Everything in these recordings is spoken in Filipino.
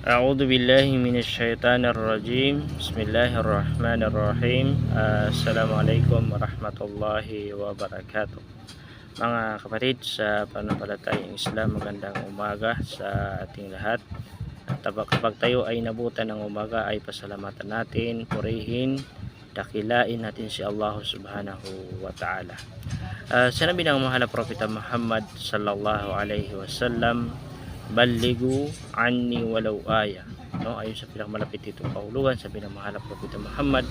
A'udzu billahi minasyaitonir rajim. Bismillahirrahmanirrahim. Assalamualaikum warahmatullahi wabarakatuh. Mga kapatid sa pananampalatayang Islam, magandang umaga sa ating lahat. At kapag tayo ay nabutan ng umaga ay pasalamatan natin, purihin, dakilain natin si Allah subhanahu wa ta'ala. Sinabi ng mahal na Propeta Muhammad sallallahu alaihi wasallam, "Ballighu anni walau aya." No, ayon sa pinakamalapit itong kahulugan, sabi ng mahal na Propeta Muhammad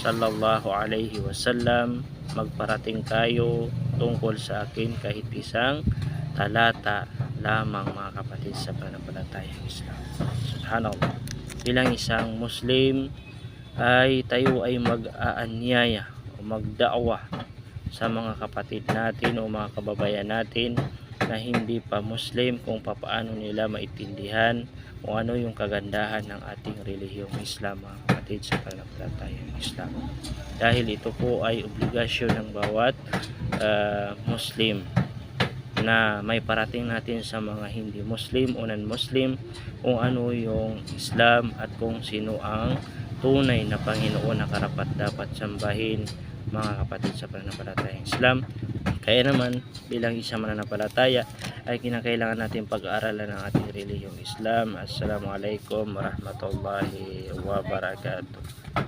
sallallahu alaihi wasallam, magparating kayo tungkol sa akin kahit isang talata lamang, mga kapatid sa pananampalatayang Islam. Subhanallah. Bilang isang Muslim ay tayo ay mag-aanyaya o magda'wa sa mga kapatid natin o mga kababayan natin na hindi pa Muslim kung paano nila maintindihan kung ano yung kagandahan ng ating relihiyong Islam, mga kapatid sa pananampalatayang Islam. Dahil ito po ay obligasyon ng bawat Muslim na may parating natin sa mga hindi Muslim o non-Muslim kung ano yung Islam at kung sino ang tunay na Panginoon na karapat dapat sambahin, mga kapatid sa pananampalatayang Islam. Kaya naman bilang isang mananampalataya ay kinakailangan natin pag-aaralan ng ating relihiyong Islam. Assalamualaikum warahmatullahi wabarakatuh.